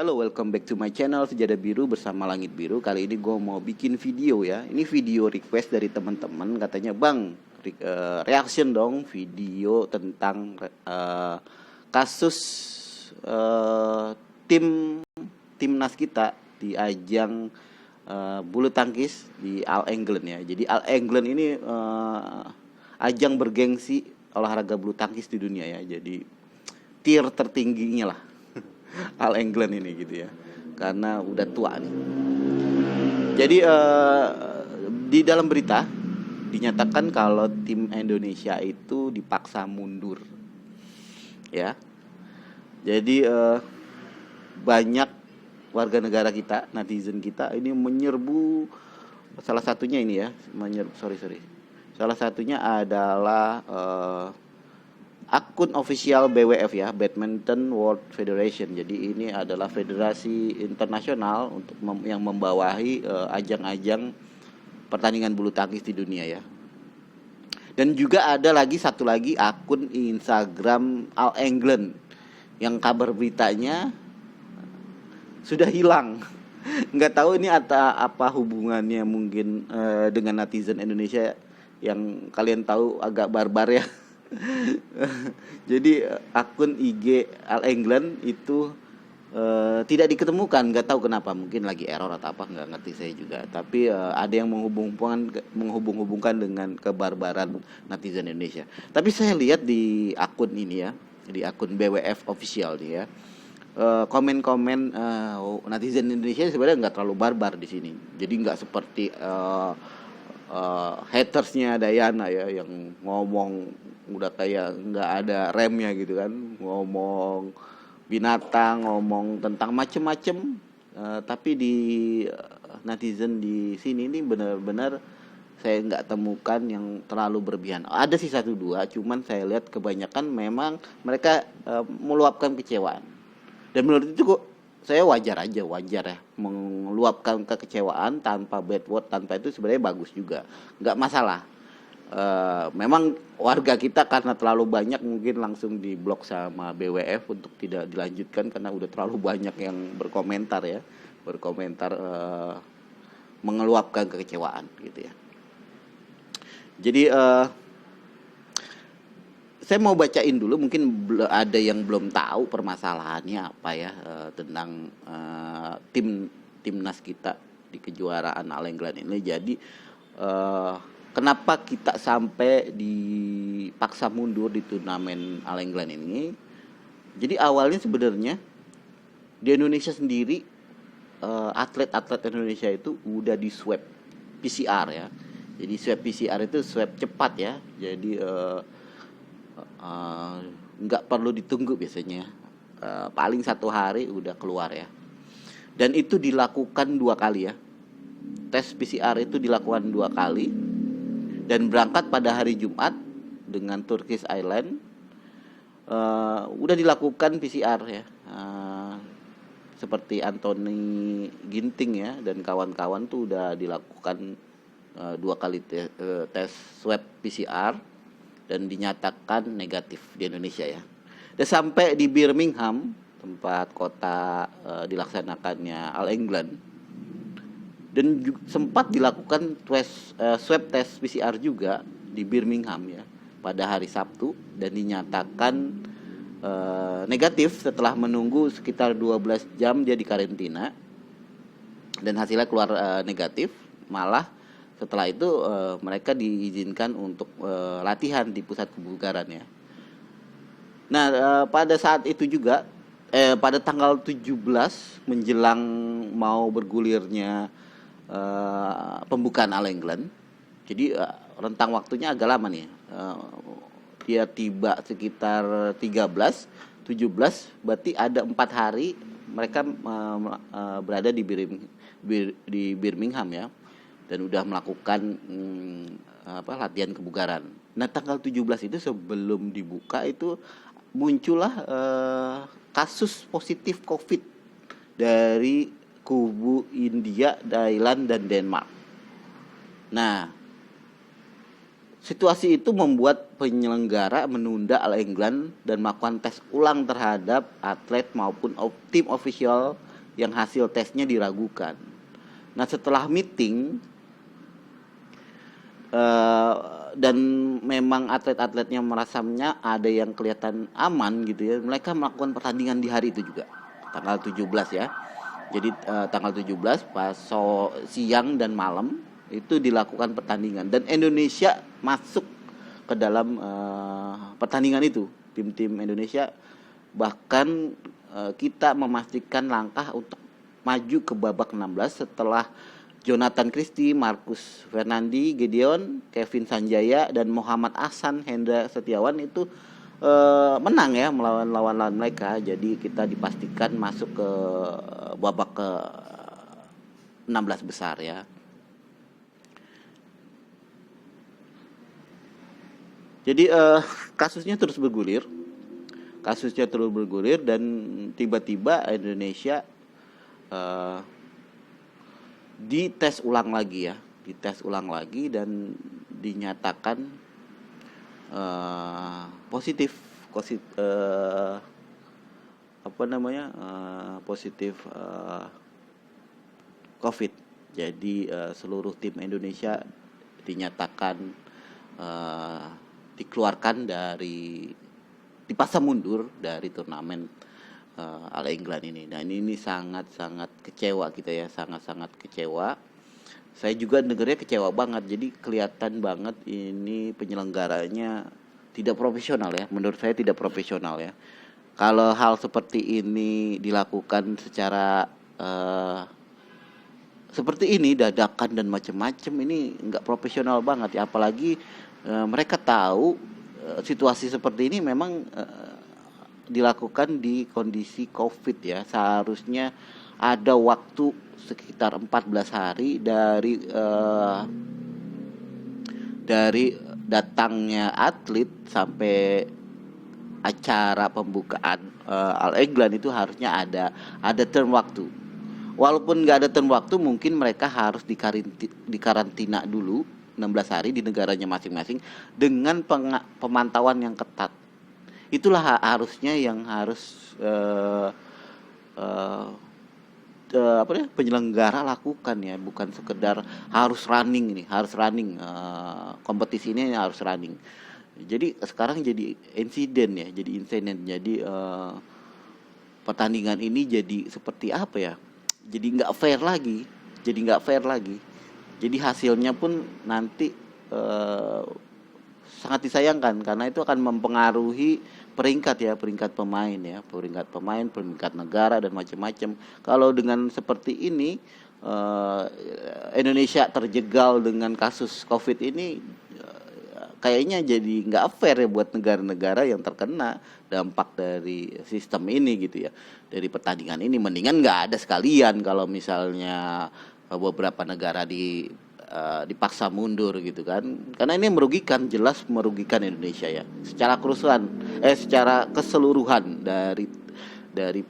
Halo, welcome back to my channel Sejadah Biru bersama Langit Biru. Kali ini gue mau bikin video ya. Ini video request dari teman-teman, katanya bang, reaction dong video tentang kasus timnas kita di ajang bulu tangkis di All England ya. Jadi All England ini ajang bergengsi olahraga bulu tangkis di dunia ya. Jadi tier tertingginya lah All England ini gitu ya, karena udah tua nih. Jadi di dalam berita dinyatakan kalau tim Indonesia itu dipaksa mundur ya. Jadi banyak warga negara kita, netizen kita ini menyerbu, salah satunya ini ya, salah satunya adalah akun official BWF ya, Badminton World Federation. Jadi ini adalah federasi internasional untuk yang membawahi ajang-ajang pertandingan bulu tangkis di dunia ya. Dan juga ada satu lagi akun Instagram All England yang kabar beritanya sudah hilang. Nggak tahu ini apa hubungannya mungkin dengan netizen Indonesia yang kalian tahu agak barbar ya. Jadi akun IG All England itu tidak diketemukan, nggak tahu kenapa, mungkin lagi error atau apa, nggak ngerti saya juga. Tapi ada yang menghubung-hubungkan dengan kebarbaran netizen Indonesia. Tapi saya lihat di akun ini ya, di akun BWF official nih ya, komen-komen netizen Indonesia sebenarnya nggak terlalu barbar di sini. Jadi nggak seperti hatersnya Dayana ya, yang ngomong udah kayak nggak ada remnya gitu kan, ngomong binatang, ngomong tentang macem-macem. Tapi di netizen di sini ini benar-benar saya nggak temukan yang terlalu berlebihan. Ada sih satu dua, cuman saya lihat kebanyakan memang mereka meluapkan kecewaan. Dan menurut itu kok saya wajar ya meluapkan kekecewaan tanpa bad word, tanpa itu sebenarnya bagus juga, nggak masalah. Memang warga kita karena terlalu banyak mungkin langsung diblok sama BWF untuk tidak dilanjutkan karena udah terlalu banyak yang berkomentar mengeluapkan kekecewaan gitu ya. Jadi saya mau bacain dulu, mungkin ada yang belum tahu permasalahannya apa ya, tentang timnas kita di kejuaraan All England ini. Jadi kenapa kita sampai dipaksa mundur di turnamen All England ini? Jadi awalnya sebenarnya di Indonesia sendiri atlet-atlet Indonesia itu udah di swab PCR ya. Jadi swab PCR itu swab cepat ya. Jadi nggak perlu ditunggu biasanya, paling 1 hari udah keluar ya. Dan itu dilakukan 2 kali ya. Tes PCR itu dilakukan 2 kali. Dan berangkat pada hari Jumat dengan Turkish Airlines, udah dilakukan PCR ya, seperti Anthony Ginting ya dan kawan-kawan tuh udah dilakukan 2 kali tes swab PCR dan dinyatakan negatif di Indonesia ya. Dan sampai di Birmingham, tempat kota dilaksanakannya All England, dan sempat dilakukan swab test PCR juga di Birmingham ya pada hari Sabtu dan dinyatakan negatif setelah menunggu sekitar 12 jam dia dikarantina dan hasilnya keluar negatif. Malah setelah itu mereka diizinkan untuk latihan di pusat kebugaran ya. Nah pada saat itu juga pada tanggal 17 menjelang mau bergulirnya pembukaan All England. Jadi rentang waktunya agak lama nih. Dia tiba sekitar 17, berarti ada 4 hari mereka berada di Birmingham ya, dan udah melakukan latihan kebugaran. Nah tanggal 17 itu sebelum dibuka itu muncullah kasus positif COVID dari kubu India, Thailand, dan Denmark. Nah, situasi itu membuat penyelenggara menunda All England dan melakukan tes ulang terhadap atlet maupun tim official yang hasil tesnya diragukan. Nah setelah meeting dan memang atlet-atletnya merasamnya ada yang kelihatan aman gitu ya, mereka melakukan pertandingan di hari itu juga, tanggal 17 ya. Jadi tanggal 17 pas siang dan malam itu dilakukan pertandingan dan Indonesia masuk ke dalam pertandingan itu. Tim-tim Indonesia bahkan kita memastikan langkah untuk maju ke babak 16 setelah Jonathan Christie, Marcus Fernandi, Gideon, Kevin Sanjaya dan Muhammad Ahsan Hendra Setiawan itu menang ya melawan lawan-lawan mereka. Jadi kita dipastikan masuk ke babak ke 16 besar ya. Jadi kasusnya terus bergulir dan tiba-tiba Indonesia dites ulang lagi dan dinyatakan positif COVID. Jadi seluruh tim Indonesia dinyatakan dikeluarkan dipaksa mundur dari turnamen All England ini. Dan ini sangat-sangat kecewa kita ya, sangat-sangat kecewa. Saya juga negaranya kecewa banget. Jadi kelihatan banget ini penyelenggaranya tidak profesional ya. Menurut saya tidak profesional ya. Kalau hal seperti ini dilakukan secara seperti ini dadakan dan macam-macam, ini nggak profesional banget ya. Apalagi mereka tahu situasi seperti ini memang dilakukan di kondisi COVID ya. Seharusnya ada waktu sekitar 14 hari dari datangnya atlet sampai acara pembukaan All England itu harusnya ada term waktu. Walaupun nggak ada term waktu, mungkin mereka harus dikarantina dulu 16 hari di negaranya masing-masing dengan pemantauan yang ketat. Itulah harusnya yang harus penyelenggara lakukan ya, bukan sekedar harus running kompetisi ini harus running. Jadi sekarang jadi insiden. Jadi pertandingan ini jadi seperti apa ya? Jadi nggak fair lagi. Jadi hasilnya pun nanti sangat disayangkan karena itu akan mempengaruhi peringkat pemain, peringkat negara dan macam-macam. Kalau dengan seperti ini Indonesia terjegal dengan kasus COVID ini, kayaknya jadi nggak fair ya buat negara-negara yang terkena dampak dari sistem ini gitu ya, dari pertandingan ini. Mendingan nggak ada sekalian kalau misalnya beberapa negara dipaksa mundur gitu kan, karena ini jelas merugikan Indonesia ya secara keseluruhan dari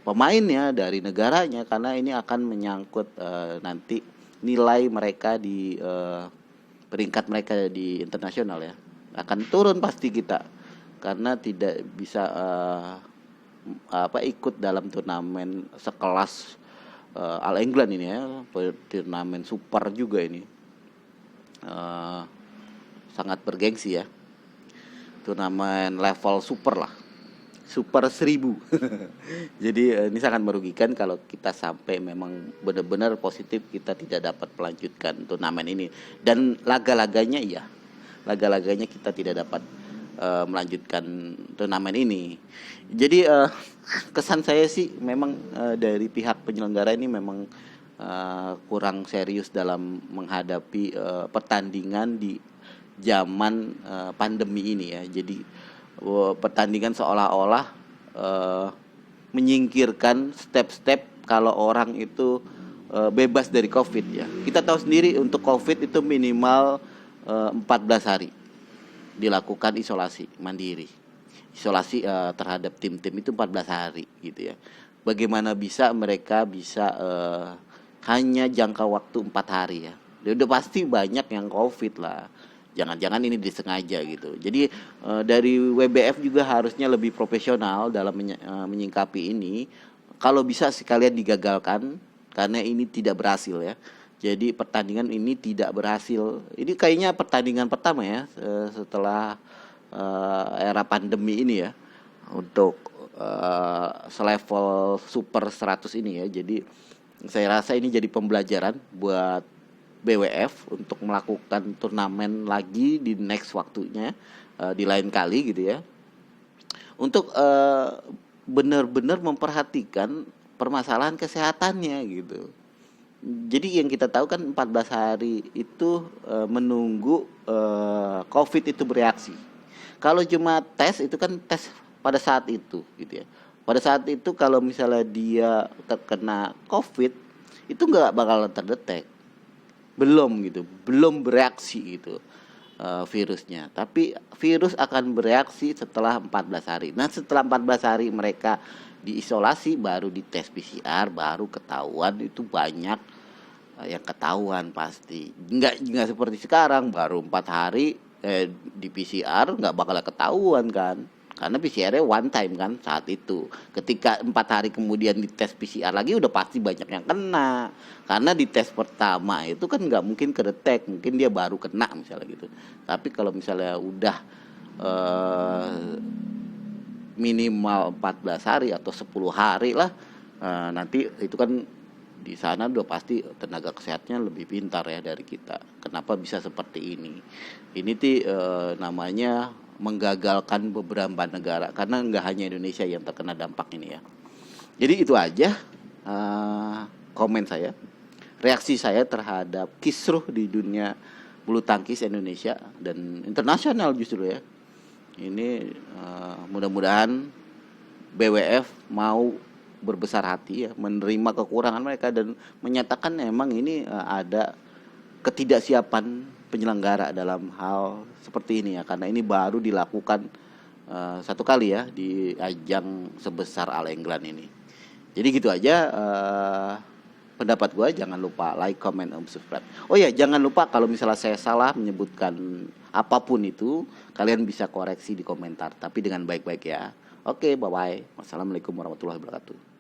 pemainnya, dari negaranya, karena ini akan menyangkut nanti nilai mereka di peringkat mereka di internasional ya, akan turun pasti kita karena tidak bisa ikut dalam turnamen sekelas All England ini ya, turnamen super juga ini, sangat bergengsi ya, turnamen level super 1000. Jadi ini sangat merugikan kalau kita sampai memang benar-benar positif kita tidak dapat melanjutkan turnamen ini, dan laga-laganya kita tidak dapat melanjutkan turnamen ini. Jadi kesan saya sih memang dari pihak penyelenggara ini memang kurang serius dalam menghadapi pertandingan di zaman pandemi ini ya. Jadi pertandingan seolah-olah menyingkirkan step-step kalau orang itu bebas dari COVID ya. Kita tahu sendiri untuk COVID itu minimal 14 hari dilakukan isolasi mandiri. Isolasi terhadap tim-tim itu 14 hari gitu ya. Bagaimana mereka bisa hanya jangka waktu 4 hari ya. Udah pasti banyak yang COVID lah. Jangan-jangan ini disengaja gitu. Jadi dari WBF juga harusnya lebih profesional dalam menyingkapi ini. kalau bisa sekalian digagalkan karena ini tidak berhasil ya. Jadi pertandingan ini tidak berhasil. Ini kayaknya pertandingan pertama ya setelah era pandemi ini ya untuk selevel Super 100 ini ya. Jadi saya rasa ini jadi pembelajaran buat BWF untuk melakukan turnamen lagi di next waktunya, di lain kali gitu ya. Untuk benar-benar memperhatikan permasalahan kesehatannya gitu. Jadi yang kita tahu kan 14 hari itu menunggu COVID itu bereaksi. Kalau cuma tes itu kan tes pada saat itu gitu ya. Pada saat itu kalau misalnya dia terkena COVID itu nggak bakal terdetek. Belum gitu, belum bereaksi gitu virusnya. Tapi virus akan bereaksi setelah 14 hari. Nah, setelah 14 hari mereka diisolasi baru dites PCR, baru ketahuan itu banyak yang ketahuan pasti. Nggak seperti sekarang baru 4 hari di PCR nggak bakal ketahuan kan. Karena PCR-nya one time kan saat itu. Ketika 4 hari kemudian dites PCR lagi udah pasti banyak yang kena. Karena di tes pertama itu kan nggak mungkin kedetek, mungkin dia baru kena misalnya gitu. Tapi kalau misalnya udah minimal 14 hari atau 10 hari lah, nanti itu kan di sana udah pasti tenaga kesehatannya lebih pintar ya dari kita. Kenapa bisa seperti ini? Ini namanya menggagalkan beberapa negara karena nggak hanya Indonesia yang terkena dampak ini ya. Jadi itu aja komen saya, reaksi saya terhadap kisruh di dunia bulu tangkis Indonesia dan internasional justru ya. Ini mudah-mudahan BWF mau berbesar hati ya, menerima kekurangan mereka dan menyatakan memang ini ada ketidaksiapan penyelenggara dalam hal seperti ini ya, karena ini baru dilakukan satu kali ya di ajang sebesar All England ini. Jadi gitu aja pendapat gue. Jangan lupa like, comment, dan subscribe. Oh ya, jangan lupa kalau misalnya saya salah menyebutkan apapun itu, kalian bisa koreksi di komentar, tapi dengan baik-baik ya. Oke, bye-bye. Wassalamualaikum warahmatullahi wabarakatuh.